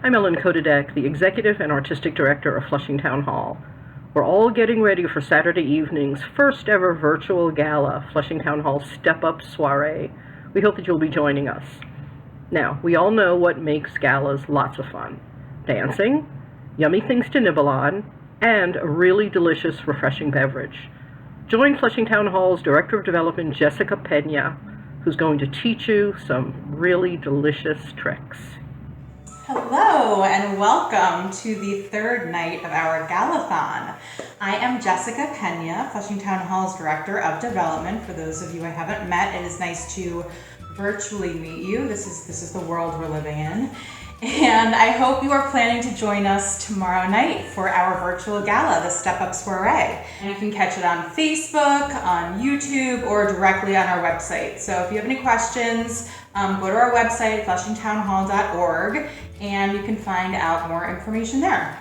I'm Ellen Kodadek, the Executive and Artistic Director of Flushing Town Hall. We're all getting ready for Saturday evening's first ever virtual gala, Flushing Town Hall's Step Up Soiree. We hope that you'll be joining us. Now, we all know what makes galas lots of fun. Dancing, yummy things to nibble on, and a really delicious, refreshing beverage. Join Flushing Town Hall's Director of Development, Jessica Peña, who's going to teach you some really delicious tricks. Hello and welcome to the third night of our Galathon. I am Jessica Peña, Flushing Town Hall's Director of Development. For those of you I haven't met, it is nice to virtually meet you. This is the world we're living in. And I hope you are planning to join us tomorrow night for our virtual gala, the Step Up Soiree. And you can catch it on Facebook, on YouTube, or directly on our website. So if you have any questions, go to our website, flushingtownhall.org, and you can find out more information there.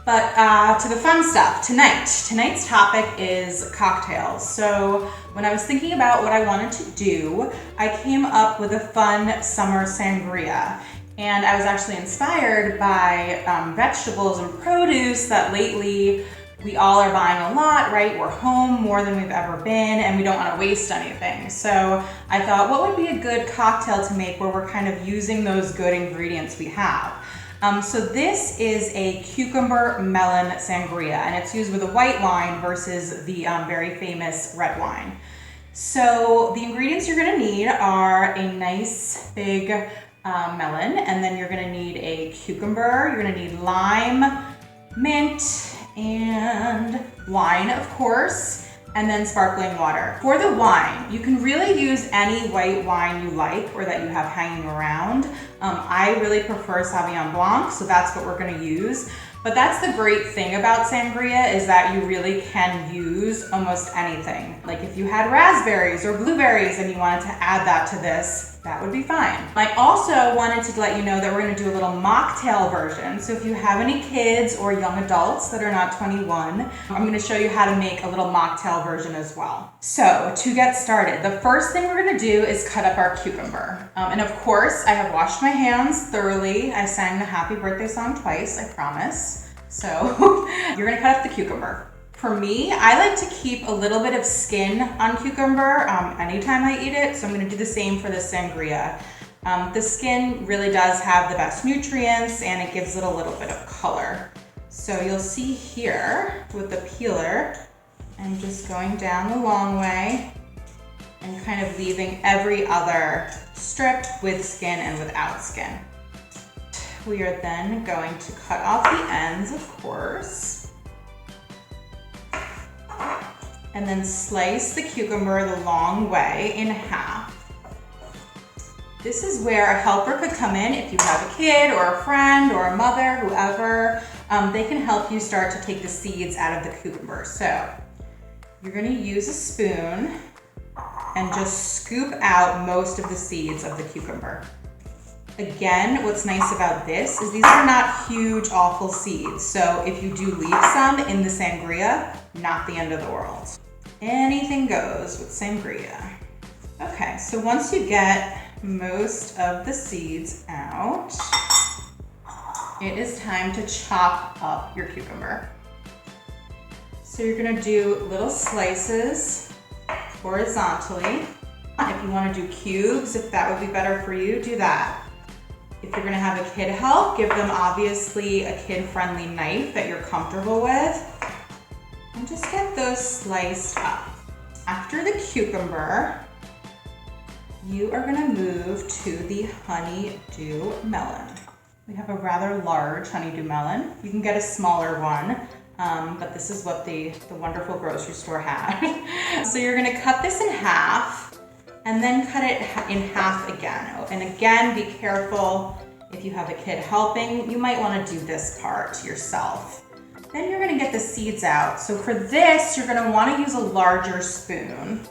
But to the fun stuff, tonight's topic is cocktails. So when I was thinking about what I wanted to do, I came up with a fun summer sangria. And I was actually inspired by vegetables and produce that lately we all are buying a lot, right? We're home more than we've ever been and we don't want to waste anything. So I thought, what would be a good cocktail to make where we're kind of using those good ingredients we have? So this is a cucumber melon sangria, and it's used with a white wine versus the very famous red wine. So the ingredients you're gonna need are a nice big melon, and then you're gonna need a cucumber, you're gonna need lime, mint, and wine, of course, and then sparkling water. For the wine, you can really use any white wine you like or that you have hanging around. I really prefer Sauvignon Blanc, so that's what we're gonna use. But that's the great thing about sangria, is that you really can use almost anything. Like if you had raspberries or blueberries and you wanted to add that to this, that would be fine. I also wanted to let you know that we're gonna do a little mocktail version. So if you have any kids or young adults that are not 21, I'm gonna show you how to make a little mocktail version as well. So to get started, the first thing we're gonna do is cut up our cucumber. And of course, I have washed my hands thoroughly. I sang the happy birthday song twice, I promise. So you're gonna cut up the cucumber. For me, I like to keep a little bit of skin on cucumber anytime I eat it, so I'm gonna do the same for the sangria. The skin really does have the best nutrients and it gives it a little bit of color. So you'll see here with the peeler, I'm just going down the long way and kind of leaving every other strip with skin and without skin. We are then going to cut off the ends, of course, and then slice the cucumber the long way in half. This is where a helper could come in if you have a kid or a friend or a mother, whoever. They can help you start to take the seeds out of the cucumber. So you're gonna use a spoon and just scoop out most of the seeds of the cucumber. Again, what's nice about this is these are not huge, awful seeds. So if you do leave some in the sangria, not the end of the world. Anything goes with sangria. Okay, so once you get most of the seeds out, it is time to chop up your cucumber. So you're gonna do little slices horizontally. If you wanna do cubes, if that would be better for you, do that. If you're gonna have a kid help, give them obviously a kid-friendly knife that you're comfortable with. And just get those sliced up. After the cucumber, you are gonna move to the honeydew melon. We have a rather large honeydew melon. You can get a smaller one, but this is what the wonderful grocery store had. So you're gonna cut this in half and then cut it in half again. And again, be careful if you have a kid helping, you might wanna do this part yourself. Then you're gonna get the seeds out. So for this, you're gonna wanna use a larger spoon.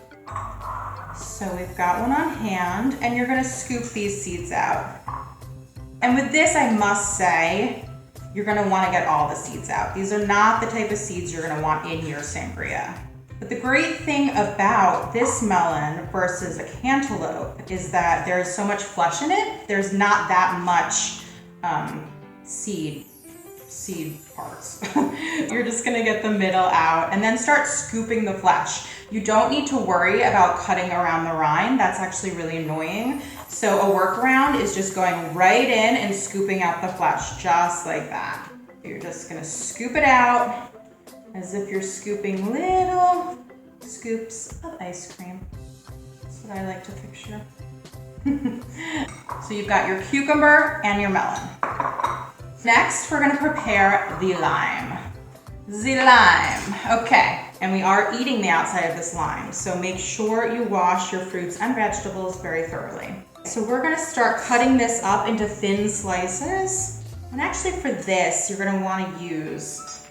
So we've got one on hand, and you're gonna scoop these seeds out. And with this, I must say, you're gonna wanna get all the seeds out. These are not the type of seeds you're gonna want in your sangria. But the great thing about this melon versus a cantaloupe is that there's so much flesh in it, there's not that much seed parts. You're just gonna get the middle out and then start scooping the flesh. You don't need to worry about cutting around the rind. That's actually really annoying. So a workaround is just going right in and scooping out the flesh, just like that. You're just gonna scoop it out as if you're scooping little scoops of ice cream. That's what I like to picture. So you've got your cucumber and your melon. Next, we're gonna prepare the lime. The lime, okay. And we are eating the outside of this lime, so make sure you wash your fruits and vegetables very thoroughly. So we're gonna start cutting this up into thin slices. And actually for this, you're gonna wanna use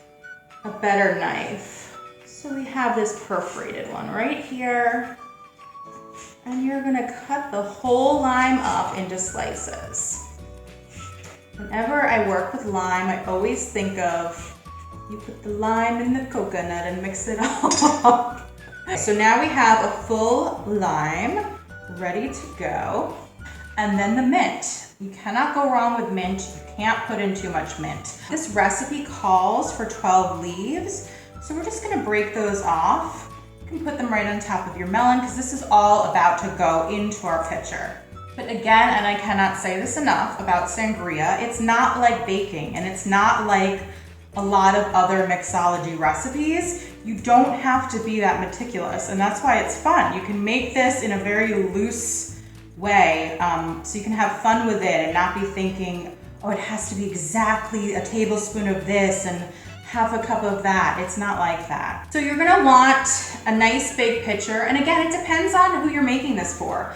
a better knife. So we have this perforated one right here. And you're gonna cut the whole lime up into slices. Whenever I work with lime, I always think of you put the lime in the coconut and mix it all up. So now we have a full lime ready to go. And then the mint. You cannot go wrong with mint. You can't put in too much mint. This recipe calls for 12 leaves. So we're just gonna break those off. You can put them right on top of your melon because this is all about to go into our pitcher. But again, and I cannot say this enough about sangria, it's not like baking and it's not like a lot of other mixology recipes. You don't have to be that meticulous, and that's why it's fun. You can make this in a very loose way, so you can have fun with it and not be thinking, oh, it has to be exactly a tablespoon of this and half a cup of that. It's not like that. So you're gonna want a nice big pitcher, and again, it depends on who you're making this for.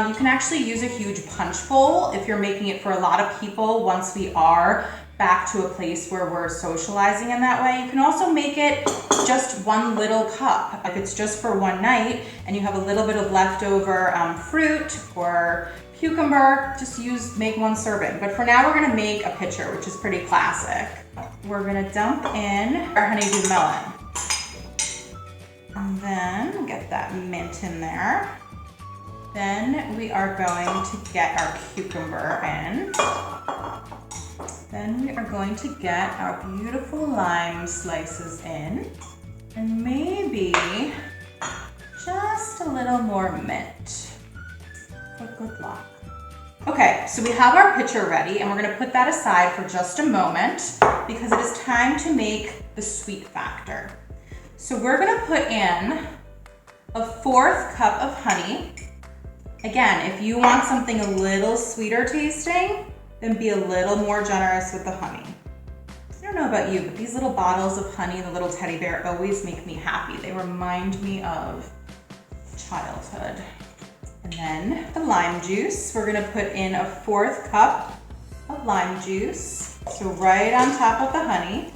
You can actually use a huge punch bowl if you're making it for a lot of people once we are back to a place where we're socializing in that way. You can also make it just one little cup. If it's just for one night and you have a little bit of leftover fruit or cucumber, just make one serving. But for now, we're gonna make a pitcher, which is pretty classic. We're gonna dump in our honeydew melon. And then get that mint in there. Then we are going to get our cucumber in. Then we are going to get our beautiful lime slices in. And maybe just a little more mint for good luck. Okay, so we have our pitcher ready and we're gonna put that aside for just a moment because it is time to make the sweet factor. So we're gonna put in a 1/4 cup of honey. Again, if you want something a little sweeter tasting, then be a little more generous with the honey. I don't know about you, but these little bottles of honey, the little teddy bear, always make me happy. They remind me of childhood. And then the lime juice. We're gonna put in a 1/4 cup of lime juice. So right on top of the honey.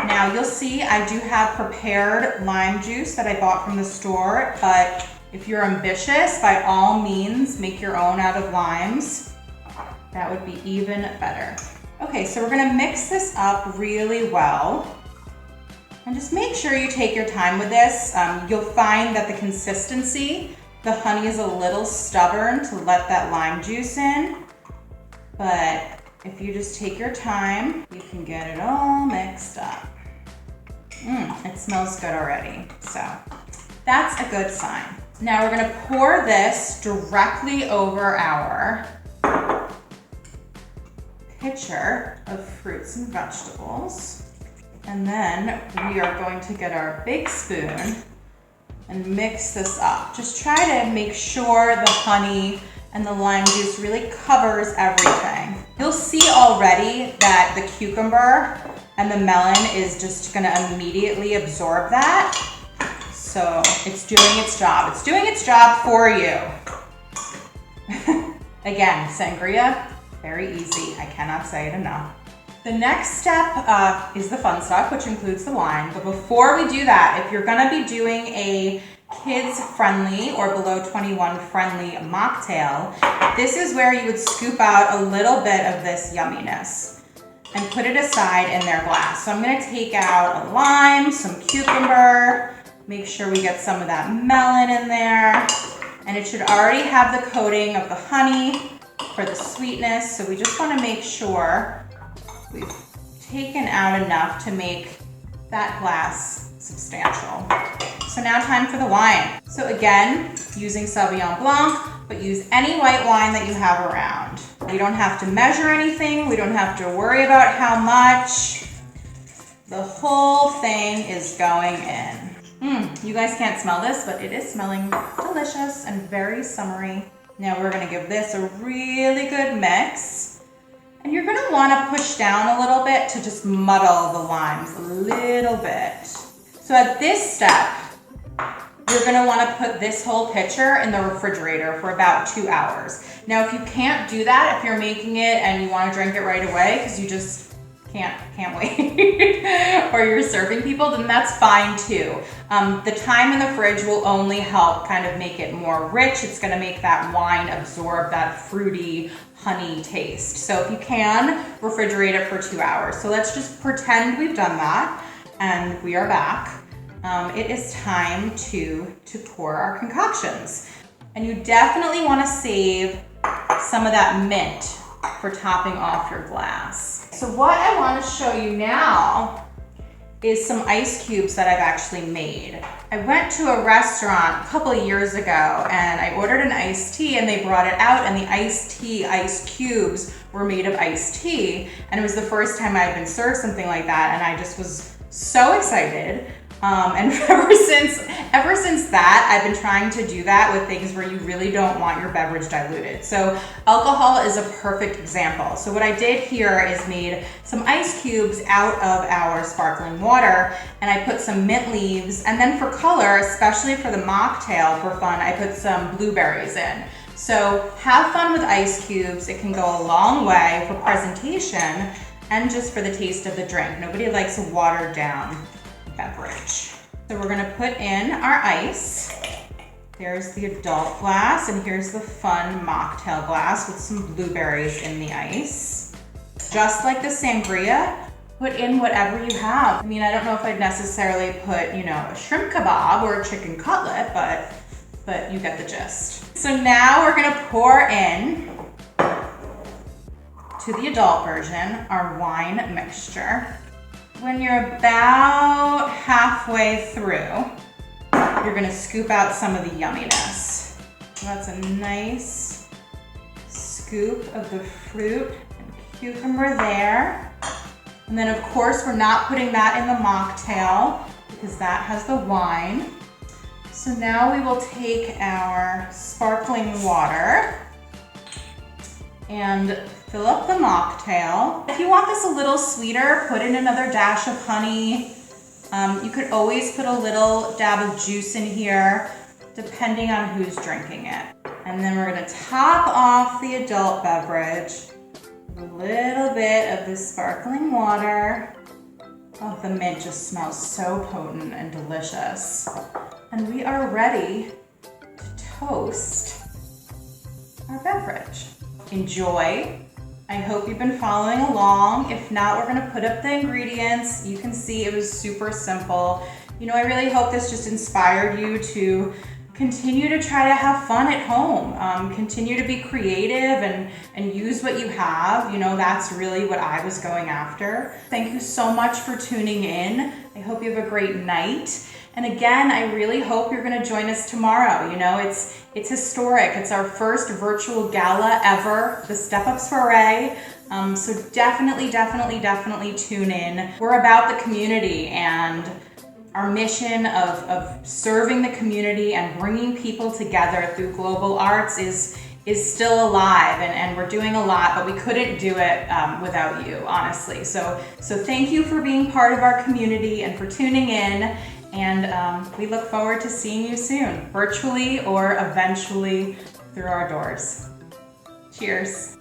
Now you'll see I do have prepared lime juice that I bought from the store, but if you're ambitious, by all means, make your own out of limes. That would be even better. Okay, so we're gonna mix this up really well. And just make sure you take your time with this. You'll find that the consistency, the honey is a little stubborn to let that lime juice in. But if you just take your time, you can get it all mixed up. It smells good already, so that's a good sign. Now we're gonna pour this directly over our pitcher of fruits and vegetables. And then we are going to get our big spoon and mix this up. Just try to make sure the honey and the lime juice really covers everything. You'll see already that the cucumber and the melon is just gonna immediately absorb that. So it's doing its job. It's doing its job for you. Again, sangria, very easy. I cannot say it enough. The next step is the fun stuff, which includes the wine. But before we do that, if you're gonna be doing a kids-friendly or below 21 friendly mocktail, this is where you would scoop out a little bit of this yumminess and put it aside in their glass. So I'm gonna take out a lime, some cucumber, make sure we get some of that melon in there, and it should already have the coating of the honey for the sweetness. So we just want to make sure we've taken out enough to make that glass substantial. So now time for the wine. So again, using Sauvignon Blanc, but use any white wine that you have around. We don't have to measure anything. We don't have to worry about how much. The whole thing is going in. You guys can't smell this, but it is smelling delicious and very summery. Now we're gonna give this a really good mix. And you're gonna wanna push down a little bit to just muddle the limes a little bit. So at this step, you're gonna wanna put this whole pitcher in the refrigerator for about 2 hours. Now, if you can't do that, if you're making it and you wanna drink it right away, because you just can't wait, or you're serving people, then that's fine too. The time in the fridge will only help kind of make it more rich. It's gonna make that wine absorb that fruity honey taste. So if you can, refrigerate it for 2 hours. So let's just pretend we've done that and we are back. It is time to pour our concoctions. And you definitely wanna save some of that mint for topping off your glass. So what I want to show you now is some ice cubes that I've actually made. I went to a restaurant a couple of years ago and I ordered an iced tea and they brought it out and the iced tea ice cubes were made of iced tea, and it was the first time I had been served something like that, and I just was so excited. And ever since that, I've been trying to do that with things where you really don't want your beverage diluted. So alcohol is a perfect example. So what I did here is made some ice cubes out of our sparkling water, and I put some mint leaves, and then for color, especially for the mocktail for fun, I put some blueberries in. So have fun with ice cubes. It can go a long way for presentation and just for the taste of the drink. Nobody likes a watered down beverage. So we're gonna put in our ice. There's the adult glass, and here's the fun mocktail glass with some blueberries in the ice. Just like the sangria, put in whatever you have. I mean, I don't know if I'd necessarily put, you know, a shrimp kebab or a chicken cutlet, but you get the gist. So now we're gonna pour in to the adult version our wine mixture. When you're about halfway through, you're gonna scoop out some of the yumminess. So that's a nice scoop of the fruit and cucumber there. And then of course, we're not putting that in the mocktail because that has the wine. So now we will take our sparkling water and fill up the mocktail. If you want this a little sweeter, put in another dash of honey. You could always put a little dab of juice in here, depending on who's drinking it. And then we're gonna top off the adult beverage with a little bit of this sparkling water. Oh, the mint just smells so potent and delicious. And we are ready to toast our beverage. Enjoy. I hope you've been following along. If not, we're gonna put up the ingredients. You can see it was super simple. You know, I really hope this just inspired you to continue to try to have fun at home. Continue to be creative and use what you have. You know, that's really what I was going after. Thank you so much for tuning in. I hope you have a great night. And again, I really hope you're gonna join us tomorrow. You know, it's historic. It's our first virtual gala ever, the Step Up Soiree. So definitely tune in. We're about the community, and our mission of serving the community and bringing people together through global arts is still alive, and we're doing a lot, but we couldn't do it without you, honestly. So thank you for being part of our community and for tuning in. And we look forward to seeing you soon, virtually or eventually through our doors. Cheers.